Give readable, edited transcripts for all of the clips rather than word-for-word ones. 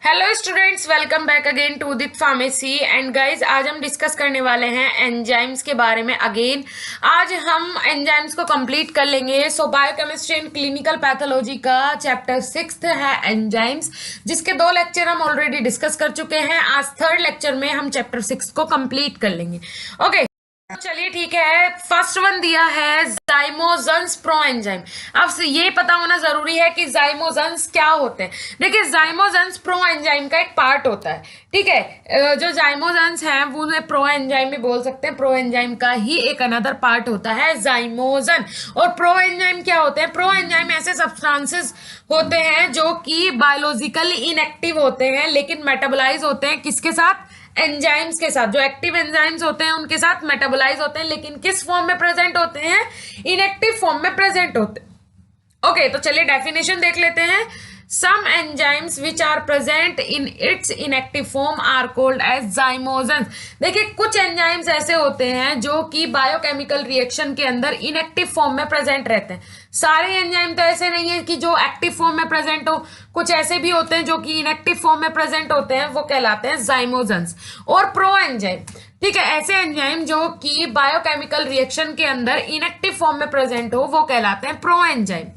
Hello students, welcome back again to dic pharmacy. And guys, आज हम discuss करने वाले हैं एंजाइम्स के बारे में अगेन। आज हम एंजाइम्स को कंप्लीट कर लेंगे। सो बायोकेमिस्ट्री एंड क्लिनिकल पैथोलॉजी का चैप्टर 6 है एंजाइम्स, जिसके 2 लेक्चर हम ऑलरेडी डिस्कस कर चुके हैं। आज 3rd लेक्चर में हम चैप्टर 6 को कंप्लीट कर लेंगे। ओके, चलिए ठीक है। फर्स्ट वन दिया है जाइमोजेंस प्रो एंजाइम। अब ये पता होना जरूरी है कि जाइमोजेंस क्या होते हैं। देखिए, जाइमोजेंस प्रो एंजाइम का एक पार्ट होता है, ठीक है। जो जाइमोजेंस है वो प्रो एंजाइम भी बोल सकते हैं। प्रो एंजाइम का ही एक अनदर पार्ट होता है जाइमोजन। और प्रो एंजाइम क्या होते हैं? प्रो एंजाइम ऐसे सब्सटेंसेस होते हैं जो कि बायोलॉजिकली इनएक्टिव होते हैं, लेकिन मेटाबोलाइज होते हैं किसके साथ? एंजाइम्स के साथ। जो एक्टिव एंजाइम्स होते हैं उनके साथ मेटाबोलाइज होते हैं, लेकिन किस फॉर्म में प्रेजेंट होते हैं? इनएक्टिव फॉर्म में प्रेजेंट होते हैं। ओके, तो चलिए डेफिनेशन देख लेते हैं। Some enzymes which are present in its inactive form are called as zymogens। देखिए, कुछ एंजाइम्स ऐसे होते हैं जो कि बायोकेमिकल रिएक्शन के अंदर इनएक्टिव फॉर्म में प्रेजेंट रहते हैं। सारे एंजाइम तो ऐसे नहीं है कि जो एक्टिव फॉर्म में प्रेजेंट हो, कुछ ऐसे भी होते हैं जो कि इनएक्टिव फॉर्म में प्रेजेंट होते हैं, वो कहलाते हैं जाइमोजेंस। और प्रो एंजाइम, ठीक है, ऐसे एंजाइम जो कि बायोकेमिकल रिएक्शन के अंदर इनएक्टिव फॉर्म में प्रेजेंट हो, वो कहलाते हैं proenzyme.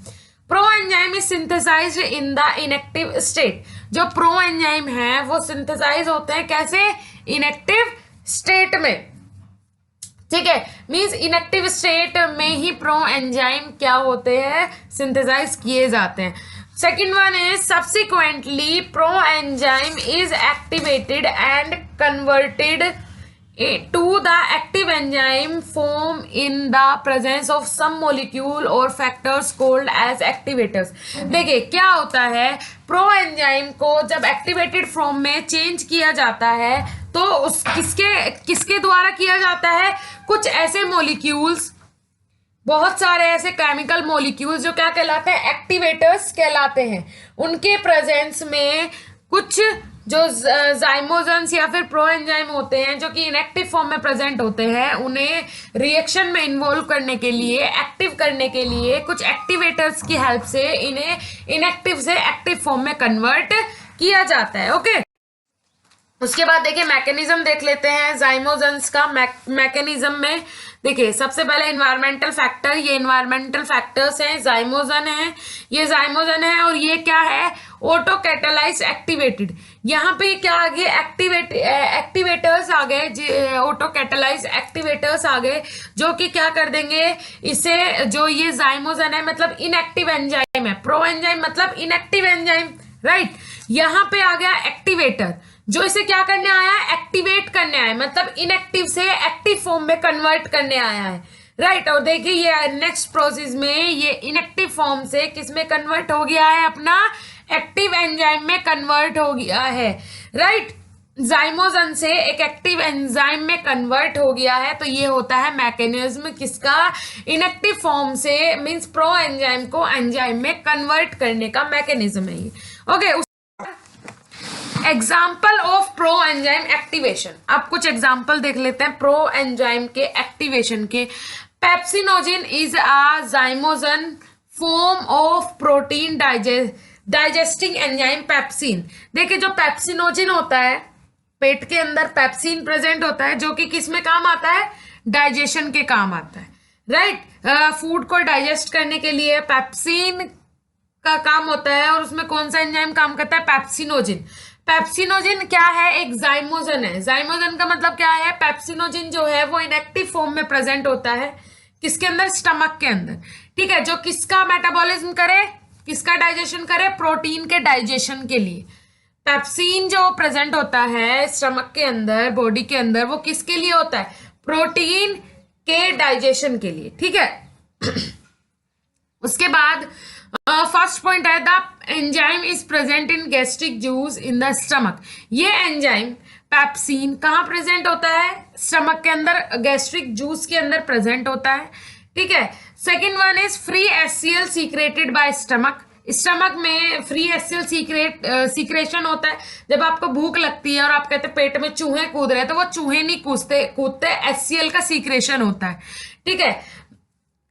Proenzyme is synthesised in the inactive state. जो प्रो एंजाइम है वो सिंथेसाइज होते हैं कैसे? इनएक्टिव स्टेट में, ठीक है। मींस इनएक्टिव स्टेट में ही प्रो एंजाइम क्या होते हैं? सिंथेसाइज किए जाते हैं। Second one is subsequently pro enzyme is activated and converted to the active enzyme form in the presence of some molecule or factors called as activators। देखिए क्या होता है, प्रो एंजाइम को जब एक्टिवेटेड फॉर्म में चेंज किया जाता है तो उस किसके द्वारा किया जाता है? कुछ ऐसे मॉलिक्यूल्स, बहुत सारे ऐसे केमिकल मॉलिक्यूल्स जो क्या कहलाते हैं? एक्टिवेटर्स कहलाते हैं। उनके प्रेजेंस में कुछ जो जाइमोजेंस या फिर प्रो एंजाइम होते हैं जो कि इनएक्टिव फॉर्म में प्रेजेंट होते हैं, उन्हें रिएक्शन में इन्वॉल्व करने के लिए, एक्टिव करने के लिए कुछ एक्टिवेटर्स की हेल्प से इन्हें इनएक्टिव से एक्टिव फॉर्म में कन्वर्ट किया जाता है। ओके, उसके बाद देखिए मैकेनिज्म देख लेते हैं जाइमोजेंस का। मैकेनिज्म में देखिए सबसे पहले इन्वायरमेंटल फैक्टर, ये इन्वायरमेंटल फैक्टर्स हैं, जाइमोजन है, ये जाइमोजन है। और ये क्या है? Auto catalyse activated. यहाँ पे क्या आ गए? एक्टिवेटर्स आ गए, ऑटो कैटालाइज एक्टिवेटर्स आ गए, जो कि क्या कर देंगे इसे, जो ये जाइमोजन है मतलब इनएक्टिव एंजाइम है, प्रो एंजाइम मतलब इनएक्टिव एंजाइम, राइट। यहाँ पे आ गया एक्टिवेटर, जो इसे क्या करने आया है? एक्टिवेट करने आया है, मतलब इनएक्टिव से एक्टिव फॉर्म में कन्वर्ट करने आया है, राइट। और देखिए ये नेक्स्ट प्रोसेस में ये इनएक्टिव फॉर्म से किस में कन्वर्ट हो गया है? अपना एक्टिव एंजाइम में कन्वर्ट हो गया है, राइट। जाइमोजन से एक एक्टिव एंजाइम में कन्वर्ट हो गया है। तो ये होता है मैकेनिज्म किसका? इनएक्टिव फॉर्म से, मींस प्रो एंजाइम को एंजाइम में कन्वर्ट करने का मैकेनिज्म है ये। Okay, example of pro enzyme activation. अब कुछ एग्जाम्पल देख लेते हैं प्रो एंजाइम के एक्टिवेशन के। Pepsinogen is a zymogen form of protein digesting enzyme pepsin. देखिए जो पेप्सिनोजिन होता है, पेट के अंदर पेप्सिन प्रेजेंट होता है, जो कि किस में काम आता है? डाइजेशन के काम आता है, राइट। फूड को डाइजेस्ट करने के लिए पेप्सिन का काम होता है। और उसमें कौन सा एंजाइम काम करता है? पेप्सिनोजिन। पेप्सिनोजिन क्या है? एक जाइमोजन है। जाइमोजन का मतलब क्या है? पेप्सिनोजिन जो है वो इनएक्टिव फॉर्म में प्रेजेंट होता है, किसके अंदर? स्टमक के अंदर, ठीक है। जो किसका मेटाबॉलिज्म करे, किसका डाइजेशन करे? प्रोटीन के डाइजेशन के लिए पेप्सिन जो प्रेजेंट होता है स्टमक के अंदर, बॉडी के अंदर, वो किसके लिए होता है? प्रोटीन के डाइजेशन के लिए, ठीक है। उसके बाद फर्स्ट पॉइंट है the enzyme is present in gastric juice in the stomach. ये एंजाइम पेप्सिन कहाँ प्रेजेंट होता है? स्टमक के अंदर, गैस्ट्रिक जूस के अंदर प्रेजेंट होता है, ठीक है। Second one is free HCL secreted by stomach. Stomach में फ्री एचसीएल सीक्रेशन होता है। जब आपको भूख लगती है और आप कहते हैं पेट में चूहे कूद रहे हैं, तो वो चूहे नहीं कूदते, एचसीएल का सीक्रेशन होता है, ठीक है।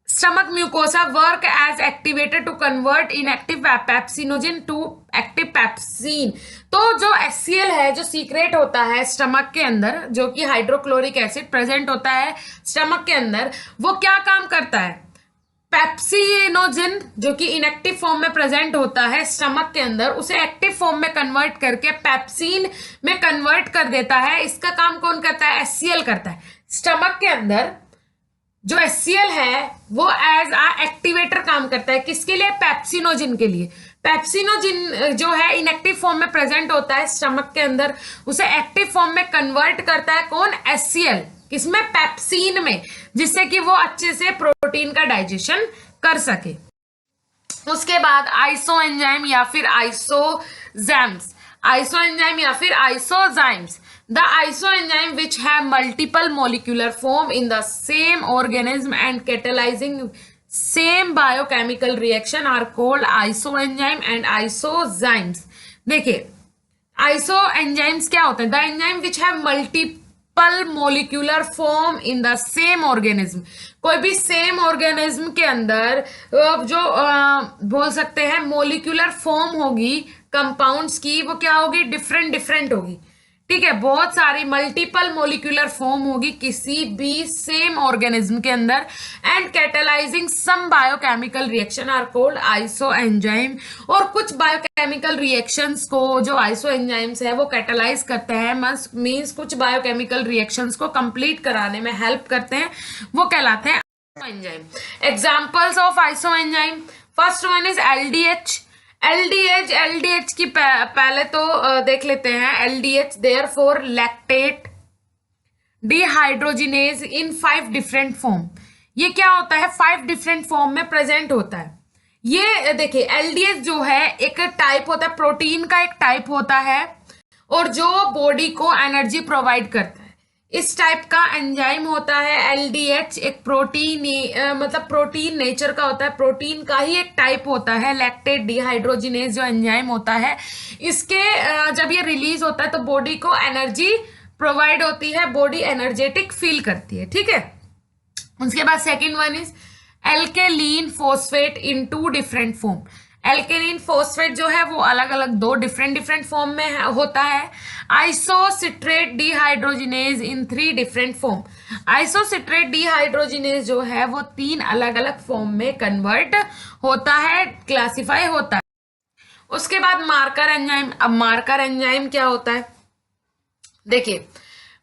Stomach mucosa work as activator to convert inactive pepsinogen to active pepsin. तो जो HCl है, जो सीक्रेट होता है स्टमक के अंदर, जो कि हाइड्रोक्लोरिक एसिड प्रेजेंट होता है स्टमक के अंदर, वो क्या काम करता है? पेप्सिनोजिन जो कि इनएक्टिव फॉर्म में प्रेजेंट होता है स्टमक के अंदर, उसे एक्टिव फॉर्म में कन्वर्ट करके पेप्सिन में कन्वर्ट कर देता है। इसका काम कौन करता है? HCl करता है। स्टमक के अंदर जो HCl है वो एज अ एक्टिवेटर काम करता है। किसके लिए? पेप्सिनोजिन के लिए। पेप्सिनोजिन जो है इनएक्टिव फॉर्म में प्रेजेंट होता है स्टमक के अंदर, उसे एक्टिव फॉर्म में कन्वर्ट करता है कौन? HCl। किसमें? पेप्सिन में, जिससे कि वो अच्छे से प्रोटीन का डाइजेशन कर सके। उसके बाद आइसो एंजाइम या फिर आइसोजाइम्स, आइसो एंजाइम या फिर isozymes, the isoenzyme which have multiple molecular form in the same organism and catalysing same biochemical reaction are called isoenzyme and isozymes. देखिए आइसो एंजाइम्स क्या होते हैं? The enzyme which have multiple molecular form in the same organism. कोई भी same organism के अंदर जो बोल सकते हैं मोलिकुलर फॉर्म होगी कंपाउंड्स की, वो क्या होगी? डिफरेंट डिफरेंट होगी। ठीक है, बहुत सारी मल्टीपल मोलिकुलर फॉर्म होगी किसी भी सेम ऑर्गेनिज्म के अंदर, and catalysing some biochemical reaction are called isoenzyme. और कुछ बायोकेमिकल रिएक्शंस को जो आइसो एंजाइम्स है वो कैटेलाइज करते हैं, मींस कुछ बायोकेमिकल रिएक्शंस को कंप्लीट कराने में हेल्प करते हैं, वो कहलाते हैं isoenzyme. Examples of isoenzyme, first one is LDH। LDH की पहले तो देख लेते हैं। LDH there for lactate dehydrogenase in 5 different form. ये क्या होता है? 5 डिफरेंट फॉर्म में प्रेजेंट होता है। ये देखिए LDH जो है एक टाइप होता है, प्रोटीन का एक टाइप होता है, और जो बॉडी को एनर्जी प्रोवाइड करता है। इस टाइप का एंजाइम होता है LDH। एक प्रोटीन मतलब प्रोटीन नेचर का होता है, प्रोटीन का ही एक टाइप होता है लैक्टेट डिहाइड्रोजिनेज जो एंजाइम होता है। इसके जब ये रिलीज होता है तो बॉडी को एनर्जी प्रोवाइड होती है, बॉडी एनर्जेटिक फील करती है। ठीक है, उसके बाद second one is alkaline phosphate in 2 different form. Alkaline phosphate जो है वो अलग अलग 2 डिफरेंट फॉर्म में होता है। आइसोसिट्रेट डिहाइड्रोजिनेज इन 3 डिफरेंट फॉर्म। आइसोसिट्रेट डिहाइड्रोजिनेज जो है वो 3 अलग अलग फॉर्म में कन्वर्ट होता है, क्लासिफाई होता है। उसके बाद मार्कर एंजाइम। अब मार्कर एंजाइम क्या होता है? देखिए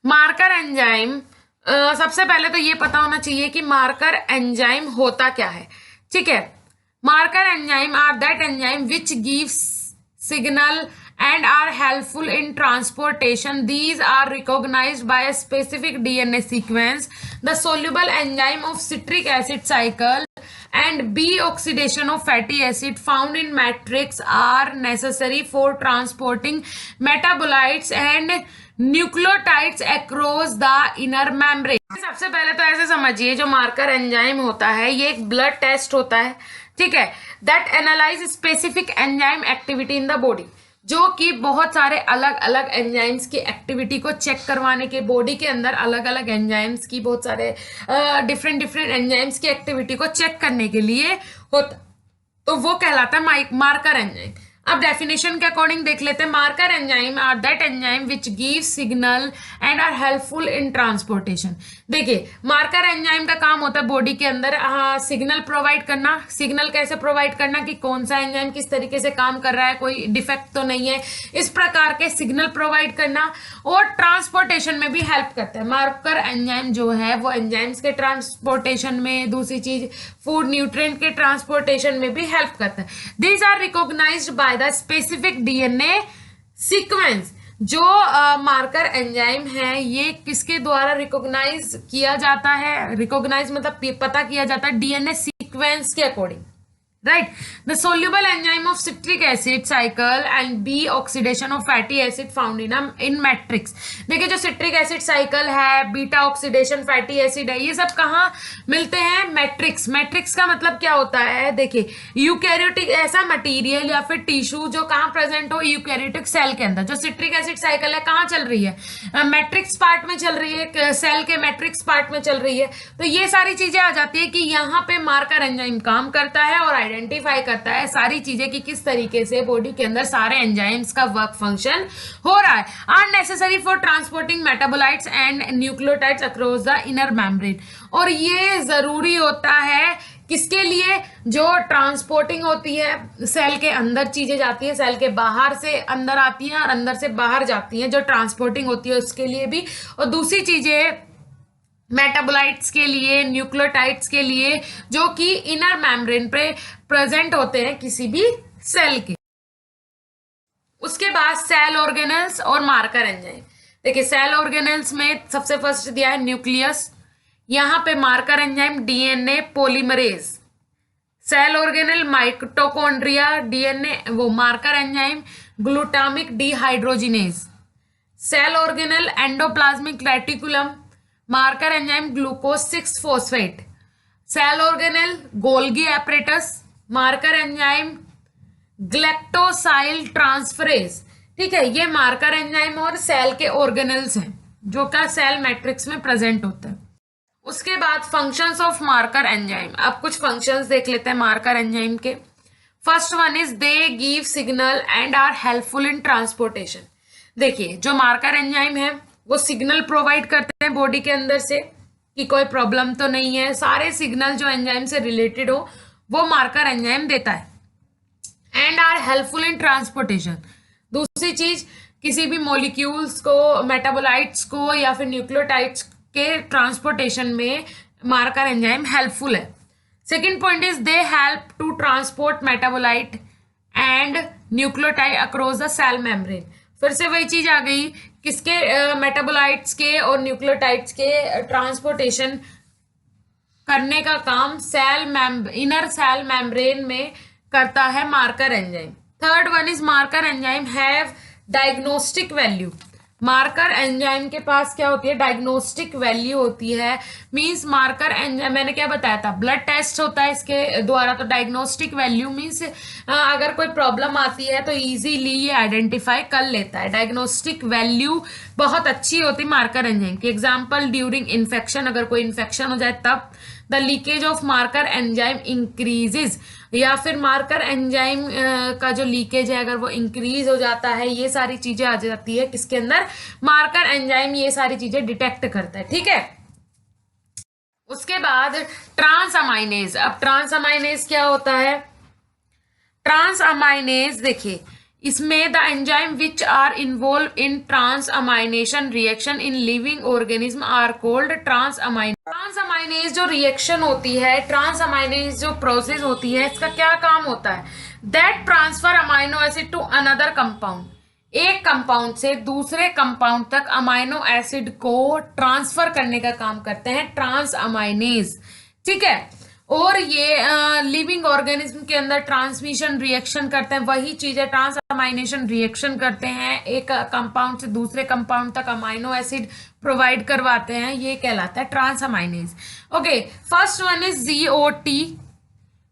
मार्कर एंजाइम सबसे पहले तो ये पता होना चाहिए कि मार्कर एंजाइम होता क्या है। ठीक है, marker enzyme are that enzyme which gives signal and are helpful in transportation. These are recognized by a specific DNA sequence. The soluble enzyme of citric acid cycle and B oxidation of fatty acid found in matrix are necessary for transporting metabolites and nucleotides across the inner membrane. सबसे पहले तो ऐसे समझिए जो marker enzyme होता है ये एक ब्लड टेस्ट होता है। ठीक है, that analyse specific enzyme activity in the body, जो कि बहुत सारे अलग अलग एंजाइम्स की एक्टिविटी को चेक करवाने के, बॉडी के अंदर अलग अलग एंजाइम्स की, बहुत सारे डिफरेंट एंजाइम्स की एक्टिविटी को चेक करने के लिए होता, तो वो कहलाता है मार्कर एंजाइम। अब डेफिनेशन के अकॉर्डिंग देख लेते हैं। Marker enzyme are that enzyme which give signal and are helpful in transportation. देखिए मार्कर एंजाइम का काम होता है बॉडी के अंदर सिग्नल प्रोवाइड करना। सिग्नल कैसे प्रोवाइड करना कि कौन सा एंजाइम किस तरीके से काम कर रहा है, कोई डिफेक्ट तो नहीं है, इस प्रकार के सिग्नल प्रोवाइड करना, और ट्रांसपोर्टेशन में भी हेल्प करता है। मार्कर एंजाइम जो है वो एंजाइम्स के ट्रांसपोर्टेशन में, दूसरी चीज फूड न्यूट्रिएंट के ट्रांसपोर्टेशन में भी हेल्प करता है। These are recognised by the specific DNA sequence. जो मार्कर एंजाइम है ये किसके द्वारा रिकॉग्नाइज किया जाता है? रिकॉग्नाइज मतलब पता किया जाता है डीएनए सीक्वेंस के according, right. The soluble enzyme of citric acid cycle and B oxidation of fatty acid found in matrix. देखिए जो सिट्रिक एसिड साइकिल है, बीटा ऑक्सीडेशन फैटी एसिड है, ये सब कहाँ मिलते हैं? मैट्रिक्स। मैट्रिक्स का मतलब क्या होता है? देखिए यूकैरियोटिक ऐसा मटेरियल या फिर टिश्यू जो कहाँ प्रेजेंट हो? यूकैरियोटिक सेल के अंदर। जो सिट्रिक एसिड साइकिल है कहाँ चल रही है? मैट्रिक्स पार्ट में चल रही है, सेल के मैट्रिक्स पार्ट में चल रही है। तो ये सारी चीजें आ जाती है कि यहाँ पे मार्कर एंजाइम काम करता है और आइडेंटिफाई करता है सारी चीजें कि किस तरीके से बॉडी के अंदर सारे एंजाइम्स का वर्क फंक्शन हो रहा है। Are necessary for transporting metabolites and nucleotides across the inner membrane, और ये जरूरी होता है किसके लिए, जो ट्रांसपोर्टिंग होती है सेल के अंदर चीजें जाती है, सेल के बाहर से अंदर आती हैं और अंदर से बाहर जाती हैं, जो ट्रांसपोर्टिंग होती है उसके लिए भी, और दूसरी चीजें मेटाबोलाइट्स के लिए, न्यूक्लियोटाइड्स के लिए, जो कि इनर मेम्ब्रेन पे प्रेजेंट होते हैं किसी भी सेल के। उसके बाद सेल ऑर्गेनेल्स और मार्कर एंजाइम। देखिए सेल ऑर्गेनेल्स में सबसे फर्स्ट दिया है न्यूक्लियस, यहाँ पे marker enzyme DNA polymerase, cell organelle mitochondria, DNA वो marker enzyme glutamic dehydrogenase, cell organelle endoplasmic reticulum, marker enzyme glucose 6 phosphate, cell organelle Golgi apparatus, marker enzyme galactosyl transferase. ठीक है, ये मार्कर एंजाइम और cell के organelles हैं जो का cell matrix में प्रेजेंट होता है। उसके बाद फंक्शंस ऑफ मार्कर एंजाइम, अब कुछ फंक्शंस देख लेते हैं मार्कर एंजाइम के। First one is they give signal and are helpful in transportation. देखिए जो मार्कर एंजाइम है वो सिग्नल प्रोवाइड करते हैं बॉडी के अंदर से कि कोई प्रॉब्लम तो नहीं है, सारे सिग्नल जो एंजाइम से रिलेटेड हो वो मार्कर एंजाइम देता है। And are helpful in transportation, दूसरी चीज किसी भी मॉलिक्यूल्स को, मेटाबोलाइट्स को या फिर न्यूक्लियोटाइड्स के ट्रांसपोर्टेशन में मार्कर एंजाइम हेल्पफुल है। Second point is they help to transport metabolite and nucleotide across the cell membrane. फिर से वही चीज आ गई, किसके, मेटाबोलाइट्स के और न्यूक्लियोटाइड्स के ट्रांसपोर्टेशन करने का काम इनर सेल मेम्ब्रेन में करता है marker enzyme. Third one is marker enzyme have diagnostic value. Marker enzyme के पास क्या होती है, डायग्नोस्टिक वैल्यू होती है। मींस मार्कर एंजाइम, मैंने क्या बताया था, ब्लड टेस्ट होता है इसके द्वारा, तो डायग्नोस्टिक वैल्यू मींस अगर कोई प्रॉब्लम आती है तो इजीली ये आइडेंटिफाई कर लेता है। डायग्नोस्टिक वैल्यू बहुत अच्छी होती है मार्कर एंजाइम की। एग्जाम्पल ड्यूरिंग इन्फेक्शन, अगर कोई इन्फेक्शन हो जाए तब the leakage of marker enzyme increases, या फिर मार्कर एंजाइम का जो लीकेज है अगर वो इंक्रीज हो जाता है, ये सारी चीजें आ जाती है किसके अंदर, मार्कर एंजाइम ये सारी चीजें डिटेक्ट करता है। ठीक है, उसके बाद ट्रांस अमाइनेज। अब ट्रांस अमाइनेज क्या होता है, ट्रांस अमाइनेज देखिए इसमें the enzyme which are involve in transamination reaction in living organism are called transaminase. Transaminase जो रिएक्शन होती है, ट्रांस अमाइनेज जो प्रोसेस होती है, इसका क्या काम होता है, that transfer amino acid to another compound, एक कंपाउंड से दूसरे कंपाउंड तक अमाइनो एसिड को ट्रांसफर करने का काम करते हैं ट्रांस अमाइनेज। ठीक है, और ये लिविंग ऑर्गेनिज्म के अंदर ट्रांसमिशन रिएक्शन करते हैं, वही चीजें ट्रांस अमाइनेशन रिएक्शन करते हैं, एक कंपाउंड से दूसरे कंपाउंड तक अमाइनो एसिड प्रोवाइड करवाते हैं, ये कहलाता है transaminase. Okay, first one is GOT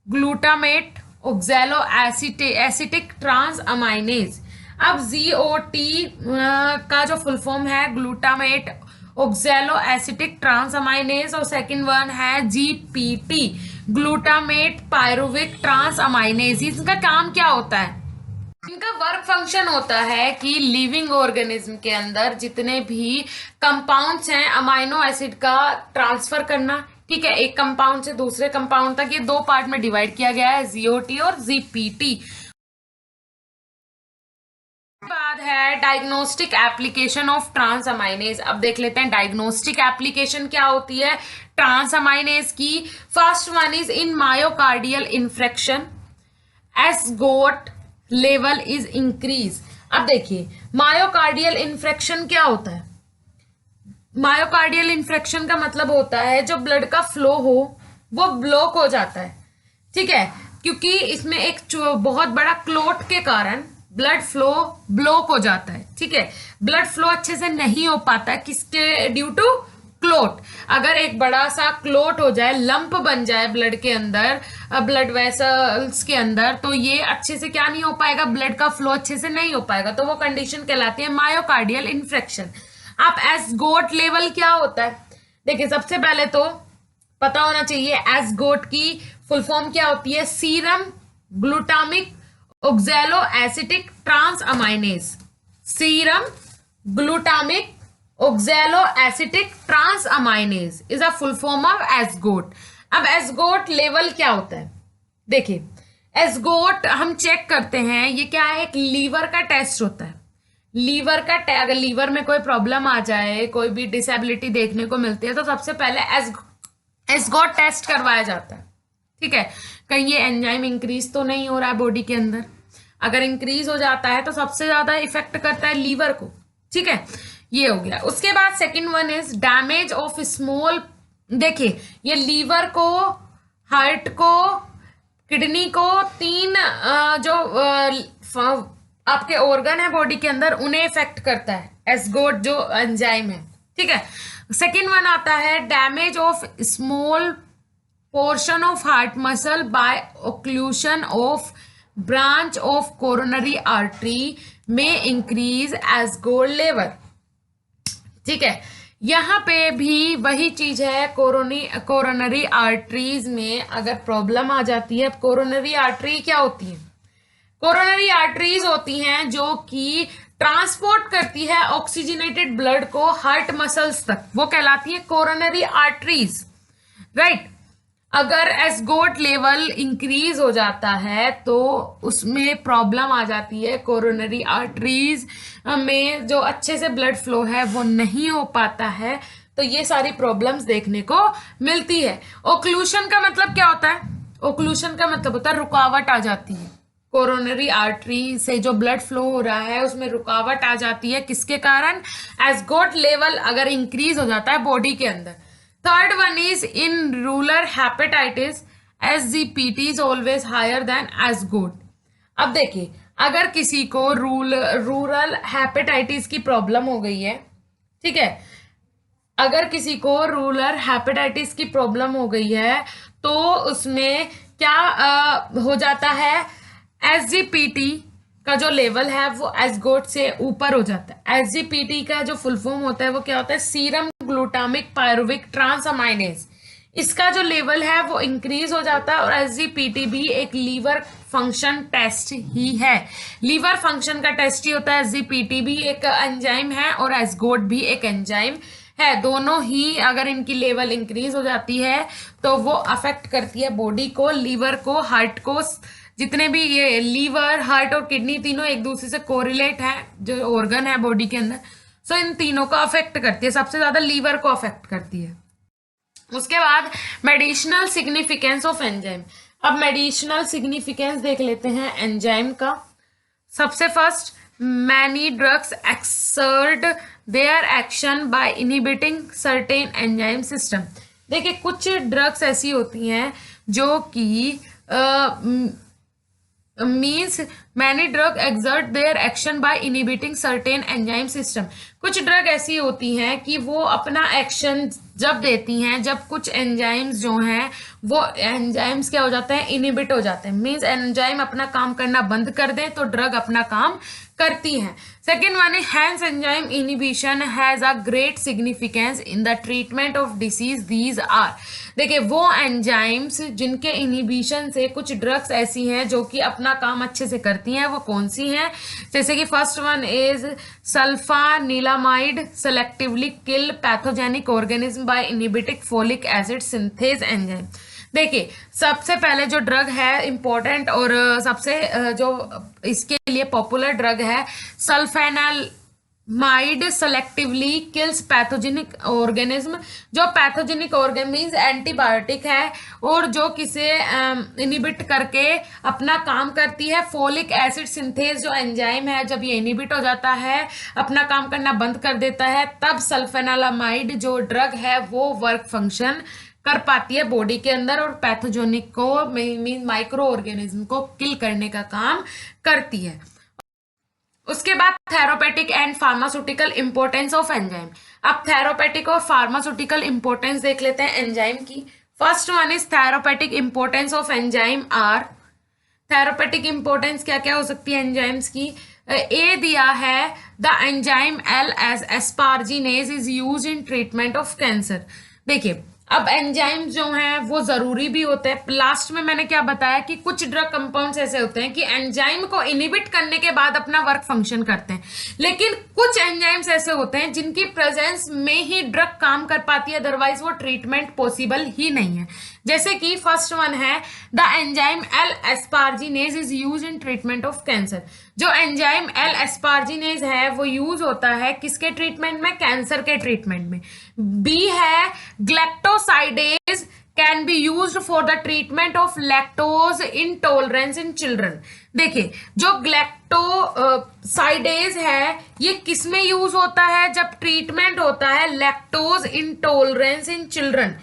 glutamate oxaloacetic transaminase. अब जीओटी का जो फुल फॉर्म है glutamate oxaloacetic transaminase, और सेकंड वन है GPT glutamate pyruvic transaminase. इनका काम क्या होता है, इनका वर्क फंक्शन होता है कि लिविंग ऑर्गेनिज्म के अंदर जितने भी कंपाउंड्स हैं अमाइनो एसिड का ट्रांसफर करना। ठीक है, एक कंपाउंड से दूसरे कंपाउंड तक, ये दो पार्ट में डिवाइड किया गया है, जीओटी और जीपीटी। बाद है diagnostic application of transaminase. अब देख लेते हैं डायग्नोस्टिक एप्लीकेशन क्या होती है ट्रांस अमाइनेज की। First one is in myocardial infection SGOT level is increase. अब देखिए मायोकार्डियल इन्फेक्शन क्या होता है, मायोकार्डियल इन्फेक्शन का मतलब होता है जो ब्लड का फ्लो हो वो ब्लॉक हो जाता है। ठीक है, क्योंकि इसमें एक बहुत बड़ा क्लोट के कारण ब्लड फ्लो ब्लॉक हो जाता है। ठीक है, ब्लड फ्लो अच्छे से नहीं हो पाता किसके, ड्यू टू क्लोट। अगर एक बड़ा सा क्लोट हो जाए, लंप बन जाए ब्लड के अंदर, ब्लड वेसल्स के अंदर, तो ये अच्छे से क्या नहीं हो पाएगा, ब्लड का फ्लो अच्छे से नहीं हो पाएगा, तो वो कंडीशन कहलाती है मायोकार्डियल इन्फेक्शन। अब एसगोट लेवल क्या होता है, देखिए सबसे पहले तो पता होना चाहिए एसगोट की फुल फॉर्म क्या होती है? Serum glutamic oxaloacetic transaminase. Serum glutamic oxaloacetic transaminase is a full form of SGOT. अब एसगोट लेवल क्या होता है? देखिए, एसगोट हम चेक करते हैं, ये क्या है? एक लीवर का टेस्ट होता है। लीवर का अगर लीवर में कोई प्रॉब्लम आ जाए, कोई भी डिसेबिलिटी देखने को मिलती है, तो सबसे पहले एसगोट टेस्ट करवाया जाता है। ठीक है, कहीं ये एंजाइम इंक्रीज तो नहीं हो रहा है बॉडी के अंदर। अगर इंक्रीज हो जाता है तो सबसे ज्यादा इफेक्ट करता है लीवर को। ठीक है, ये हो गया। उसके बाद second one is damage of small. देखिए, ये लीवर को, हार्ट को, किडनी को, तीन जो आपके ऑर्गन है बॉडी के अंदर, उन्हें इफेक्ट करता है एसगोट जो एंजाइम है। ठीक है, सेकंड वन आता है damage of small portion of heart muscle by occlusion of branch of coronary artery में इंक्रीज एसगोट लेवल। ठीक है, यहाँ पे भी वही चीज है, कोरोनरी आर्टरीज में अगर प्रॉब्लम आ जाती है। कोरोनरी आर्टरी क्या होती है? कोरोनरी आर्टरीज होती हैं जो कि ट्रांसपोर्ट करती है ऑक्सीजनेटेड ब्लड को हार्ट मसल्स तक, वो कहलाती है कोरोनरी आर्टरीज। राइट, अगर एसगोट लेवल इंक्रीज हो जाता है तो उसमें प्रॉब्लम आ जाती है। कोरोनरी आर्टरीज में जो अच्छे से ब्लड फ्लो है वो नहीं हो पाता है, तो ये सारी प्रॉब्लम्स देखने को मिलती है। ओक्लूशन का मतलब क्या होता है? ओक्लूशन का मतलब होता है रुकावट आ जाती है। कोरोनरी आर्टरी से जो ब्लड फ्लो हो रहा है उसमें रुकावट आ जाती है। किसके कारण? एसगोट लेवल अगर इंक्रीज हो जाता है बॉडी के अंदर। Third one is in rural hepatitis SGPT is always higher than SGOT. अब देखिए, अगर किसी को रूरल हेपेटाइटिस की प्रॉब्लम हो गई है, ठीक है, अगर किसी को रूरल हेपेटाइटिस की प्रॉब्लम हो गई है तो उसमें क्या हो जाता है? SGPT का जो लेवल है वो एसगोट से ऊपर हो जाता है। SGPT का जो फुल फॉर्म होता है वो क्या होता है? Serum glutamic pyruvic transaminase. इसका जो लेवल है वो इंक्रीज हो जाता है। और SGPT भी एक लीवर फंक्शन टेस्ट ही है। लीवर फंक्शन का टेस्ट ही होता है। SGPT भी एक एंजाइम है और एसगोट भी एक एंजाइम है। दोनों ही अगर इनकी लेवल इंक्रीज हो जाती है तो वो अफेक्ट करती है बॉडी को, लीवर को, हार्ट को। जितने भी ये लीवर, हार्ट और किडनी तीनों एक दूसरे से कोरिलेट है, जो ऑर्गन है बॉडी के अंदर, सो इन तीनों को अफेक्ट करती है। सबसे ज्यादा लीवर को अफेक्ट करती है। उसके बाद मेडिसिनल सिग्निफिकेंस ऑफ एंजाइम। अब मेडिसिनल सिग्निफिकेंस देख लेते हैं एंजाइम का। सबसे first, many drugs exert their action by inhibiting certain enzyme system. देखिए, कुछ ड्रग्स ऐसी होती हैं जो कि means many drug exert their action by inhibiting certain enzyme system. कुछ ड्रग ऐसी होती हैं कि वो अपना एक्शन जब देती हैं, जब कुछ एंजाइम्स जो हैं वो एंजाइम्स क्या हो जाते हैं? इनहिबिट हो जाते हैं। मीन्स एंजाइम अपना काम करना बंद कर दें तो ड्रग अपना काम करती हैं। सेकेंड वन है hence enzyme inhibition has a great significance in the treatment of disease these are. देखिए, वो एंजाइम्स जिनके इनहिबिशन से कुछ ड्रग्स ऐसी हैं जो कि अपना काम अच्छे से करती हैं, वो कौन सी हैं? जैसे कि first one is sulfanilamide selectively kill pathogenic organism by inhibiting folic acid synthase enzyme. देखिए, सबसे पहले जो ड्रग है इंपॉर्टेंट और सबसे जो इसके लिए पॉपुलर ड्रग है सल्फेनामाइड सेलेक्टिवली किल्स पैथोजेनिक ऑर्गेनिज्म। जो पैथोजेनिक ऑर्गेनिज्म एंटीबायोटिक है और जो किसे इनहिबिट करके अपना काम करती है। फोलिक एसिड सिंथेज जो एंजाइम है, जब ये इनहिबिट हो जाता है, अपना काम करना बंद कर देता है, तब सल्फेनालामाइड जो ड्रग है वो वर्क फंक्शन कर पाती है बॉडी के अंदर और पैथोजेनिक को, मीन माइक्रो ऑर्गेनिज्म को किल करने का काम करती है। उसके बाद therapeutic and pharmaceutical importance of enzyme. अब थेरापेटिक और फार्मास्यूटिकल इंपोर्टेंस देख लेते हैं एंजाइम की। First one is therapeutic importance of enzyme are. Therapeutic importance क्या क्या हो सकती है एंजाइम्स की? ए दिया है the enzyme L S asparaginase is use in treatment of cancer. देखिए, अब एंजाइम जो हैं वो जरूरी भी होते हैं। लास्ट में मैंने क्या बताया कि कुछ ड्रग कंपाउंड्स ऐसे होते हैं कि एंजाइम को इनिबिट करने के बाद अपना वर्क फंक्शन करते हैं, लेकिन कुछ एंजाइम्स ऐसे होते हैं जिनकी प्रेजेंस में ही ड्रग काम कर पाती है, अदरवाइज वो ट्रीटमेंट पॉसिबल ही नहीं है। जैसे कि फर्स्ट वन है the enzyme L asparaginase is use in treatment of cancer. जो एंजाइम एल एस्पार्जिनेज है वो यूज होता है किसके ट्रीटमेंट में? कैंसर के ट्रीटमेंट में। बी है galactosidase can be used for the treatment of lactose intolerance in children. देखिए जो ग्लैक्टोसाइडेज है ये किस में यूज होता है? जब ट्रीटमेंट होता है lactose intolerance in children.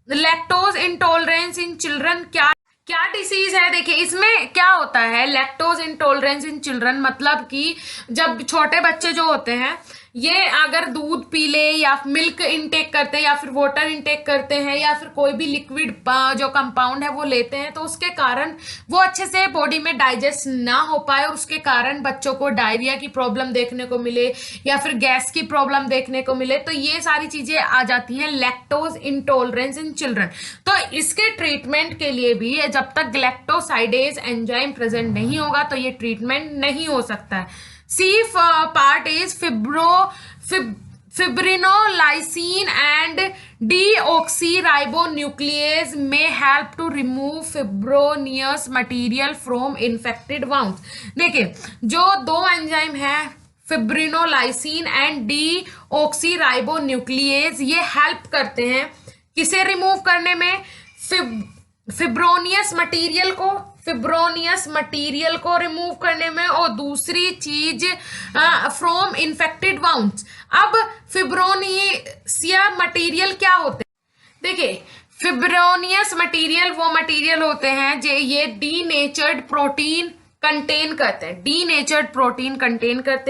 Lactose intolerance in children क्या क्या डिसीज है? देखिए इसमें क्या होता है, लैक्टोज इंटॉलरेंस इन चिल्ड्रन मतलब कि जब छोटे बच्चे जो होते हैं ये अगर दूध पी ले या मिल्क इनटेक करते हैं या फिर वाटर इनटेक करते हैं या फिर कोई भी लिक्विड जो कंपाउंड है वो लेते हैं, तो उसके कारण वो अच्छे से बॉडी में डाइजेस्ट ना हो पाए और उसके कारण बच्चों को डायरिया की प्रॉब्लम देखने को मिले या फिर गैस की प्रॉब्लम देखने को मिले, तो ये सारी चीजें आ जाती हैं लैक्टोज इंटॉलरेंस इन चिल्ड्रन। तो इसके ट्रीटमेंट के लिए भी जब तक ग्लैक्टोसाइडेज एंजाइम प्रेजेंट नहीं होगा तो ये ट्रीटमेंट नहीं हो सकता है। C part is fibrinolysin and deoxyribonuclease may help to remove fibrous material from infected wounds। देखिए जो दो एंजाइम है फिब्रिनोलाइसिन एंड डीऑक्सीराइबोन्यूक्लिएज, ये हेल्प करते हैं किसे रिमूव करने में? फिब्रोनियस मटेरियल को रिमूव करने में, और दूसरी चीज फ्रॉम इन्फेक्टेड वाउंड्स। अब फिब्रोनियस मटेरियल क्या होते हैं? देखिए फिब्रोनियस मटेरियल वो मटेरियल होते हैं जो ये डीनेचर्ड प्रोटीन कंटेन करते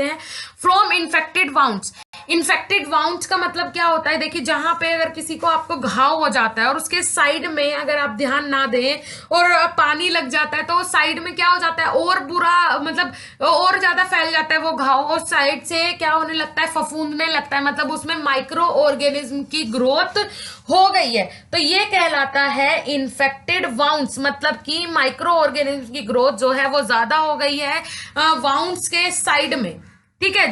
हैं from infected wounds. Infected wounds का मतलब क्या होता है? देखिए जहां पे अगर किसी को आपको घाव हो जाता है और उसके साइड में अगर आप ध्यान ना दें और पानी लग जाता है तो साइड में क्या हो जाता है, और बुरा मतलब और ज्यादा फैल जाता है वो घाव, और साइड से क्या होने लगता है? फफूंदने लगता है, मतलब उसमें माइक्रो ऑर्गेनिज्म की ग्रोथ हो गई है, तो ये कहलाता है इन्फेक्टेड वाउंड्स। मतलब कि माइक्रो ऑर्गेनिज्म की ग्रोथ जो है वो ज्यादा हो गई है वाउंड्स के साइड में। ठीक है,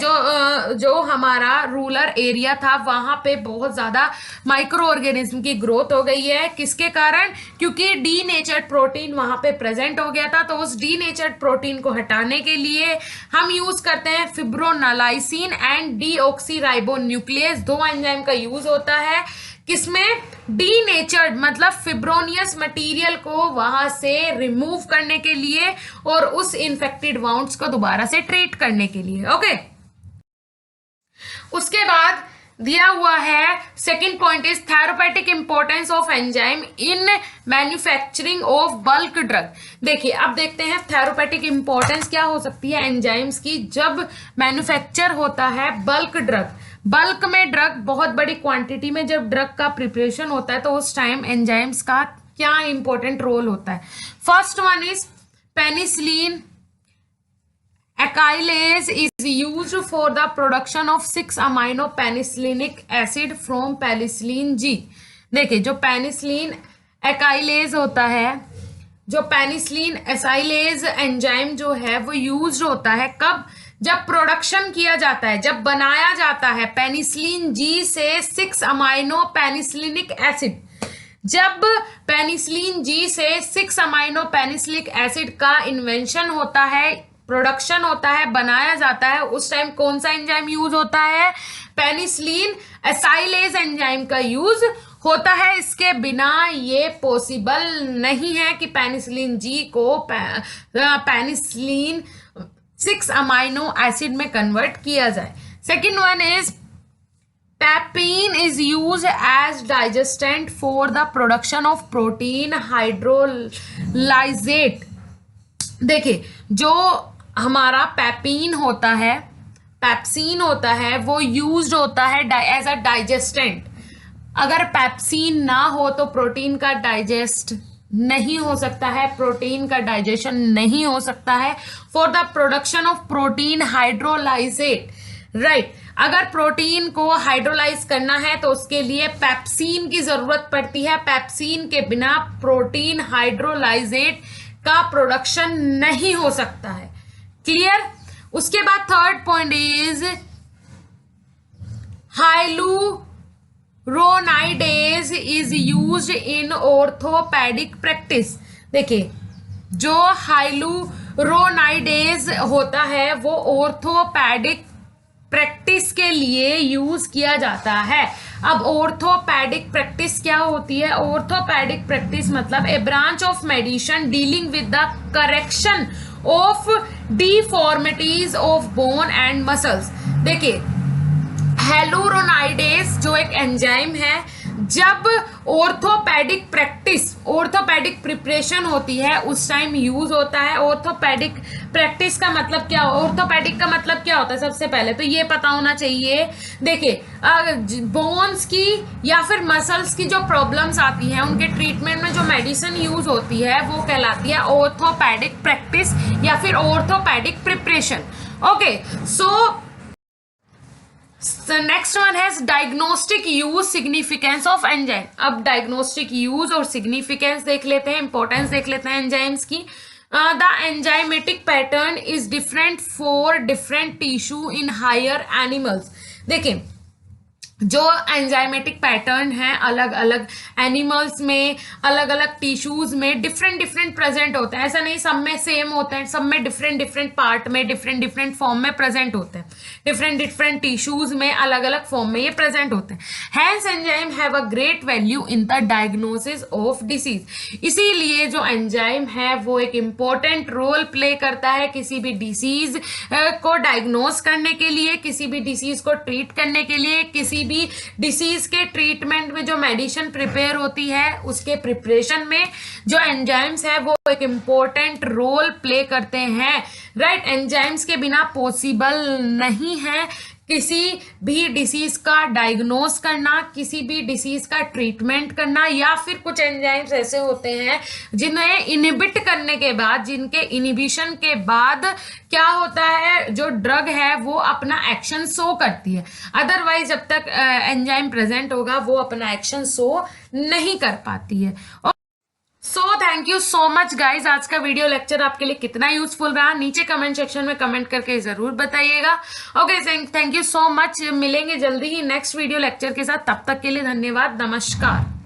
जो हमारा रूरल एरिया था वहां पे बहुत ज्यादा माइक्रो ऑर्गेनिज्म की ग्रोथ हो गई है। किसके कारण? क्योंकि डीनेचर्ड प्रोटीन वहां पे प्रेजेंट हो गया था, तो उस डीनेचर्ड प्रोटीन को हटाने के लिए हम यूज करते हैं फिब्रोनालाइसिन एंड डीऑक्सीराइबोन्यूक्लिएज। दो एंजाइम का यूज होता है किसमें? डीनेचर्ड मतलब फिब्रोनियस मटेरियल को वहां से रिमूव करने के लिए और उस इन्फेक्टेड वाउंड्स को दोबारा से ट्रीट करने के लिए। ओके, उसके बाद दिया हुआ है second point is therapeutic importance of enzyme in manufacturing of bulk drug. देखिए अब देखते हैं थेरापेटिक इंपॉर्टेंस क्या हो सकती है एंजाइम्स की जब मैन्युफैक्चर होता है बल्क ड्रग। बल्क में ड्रग, बहुत बड़ी क्वांटिटी में जब ड्रग का प्रिपरेशन होता है तो उस टाइम एंजाइम्स का क्या इंपॉर्टेंट रोल होता है? First one is penicillin acylase is used for the production of 6 amino penicillinic acid from penicillin G. देखिए जो पेनिसिलिन एकाइलेज होता है, जो पेनिसिलिन एसाइलेज एंजाइम जो है वो यूज्ड होता है कब? जब प्रोडक्शन किया जाता है, जब बनाया जाता है पेनिसिलिन जी से 6 अमाइनो पेनिसिलिनिक एसिड। जब पेनिसिलिन जी से 6 अमाइनो पेनिसिलिक एसिड का इन्वेंशन होता है, प्रोडक्शन होता है, बनाया जाता है, उस टाइम कौन सा एंजाइम यूज होता है? पेनिसिलिन एसाइलेज एंजाइम का यूज होता है। इसके बिना ये पॉसिबल नहीं है कि पेनिसिलिन जी को पेनिसिलिन 6 अमाइनो एसिड में कन्वर्ट किया जाए। Second one is papain is use as digestant for the production of protein hydrolysate. देखिए जो हमारा पैपिन होता है, पैप्सिन होता है, वो यूज्ड होता है एज अ डाइजेस्टेंट। अगर पैप्सिन ना हो तो प्रोटीन का डाइजेस्ट नहीं हो सकता है, प्रोटीन का डाइजेशन नहीं हो सकता है। For the production of protein hydrolysate right. अगर प्रोटीन को हाइड्रोलाइज करना है तो उसके लिए पेप्सिन की जरूरत पड़ती है। पेप्सिन के बिना प्रोटीन हाइड्रोलाइजेट का प्रोडक्शन नहीं हो सकता है। क्लियर। उसके बाद third point is hyaluronidase is used in orthopaedic practice. देखिए, जो हाइलुरोनाइडेज होता है वो ऑर्थोपेडिक प्रैक्टिस के लिए यूज किया जाता है। अब ऑर्थोपेडिक प्रैक्टिस क्या होती है? ऑर्थोपेडिक प्रैक्टिस मतलब a branch of medicine dealing with the correction of deformities of bone and muscles. देखिए, हाइलुरोनाइडेज जो एक एंजाइम है, जब ऑर्थोपेडिक प्रिपरेशन होती है उस टाइम यूज होता है। ऑर्थोपेडिक प्रैक्टिस का मतलब क्या? ऑर्थोपेडिक का मतलब क्या होता है? सबसे पहले तो ये पता होना चाहिए। देखिए, बोन्स की या फिर मसल्स की जो प्रॉब्लम्स आती हैं उनके ट्रीटमेंट में जो मेडिसिन यूज होती है वो कहलाती है ऑर्थोपेडिक प्रैक्टिस या फिर orthopaedic preparation. Okay, so next one है diagnostic use significance of enzyme. अब डायग्नोस्टिक यूज और सिग्निफिकेंस देख लेते हैं, इंपॉर्टेंस देख लेते हैं एंजाइम्स की। The enzymatic pattern is different for different tissue in higher animals. देखिए, जो एंजाइमेटिक पैटर्न है अलग अलग एनिमल्स में, अलग अलग टिश्यूज में डिफरेंट प्रेजेंट होते हैं। ऐसा नहीं सब में सेम होते हैं, सब में डिफरेंट पार्ट में डिफरेंट फॉर्म में प्रेजेंट होते हैं। डिफरेंट टिश्यूज में अलग अलग फॉर्म में ये प्रेजेंट होते हैं। Hence enzyme have a great value in the diagnosis of disease. इसीलिए जो एंजाइम है वो एक इम्पोर्टेंट रोल प्ले करता है किसी भी डिसीज को डायग्नोस करने के लिए, किसी भी डिसीज को ट्रीट करने के लिए, किसी भी डिसीज के ट्रीटमेंट में जो मेडिसिन प्रिपेयर होती है उसके प्रिपरेशन में जो एंजाइम्स है वो एक इम्पोर्टेंट रोल प्ले करते हैं। राइट। एंजाइम्स के बिना पॉसिबल नहीं है किसी भी डिसीज का डायग्नोस करना, किसी भी डिसीज का ट्रीटमेंट करना, या फिर कुछ एंजाइम्स ऐसे होते हैं जिन्हें इनिबिट करने के बाद, जिनके इनिबिशन के बाद क्या होता है, जो ड्रग है वो अपना एक्शन शो करती है। अदरवाइज जब तक एंजाइम प्रेजेंट होगा वो अपना एक्शन शो नहीं कर पाती है। So thank you so much guys. आज का वीडियो लेक्चर आपके लिए कितना यूजफुल रहा नीचे कमेंट सेक्शन में कमेंट करके जरूर बताइएगा। Okay, thank you so much. मिलेंगे जल्दी ही नेक्स्ट वीडियो लेक्चर के साथ। तब तक के लिए धन्यवाद। नमस्कार।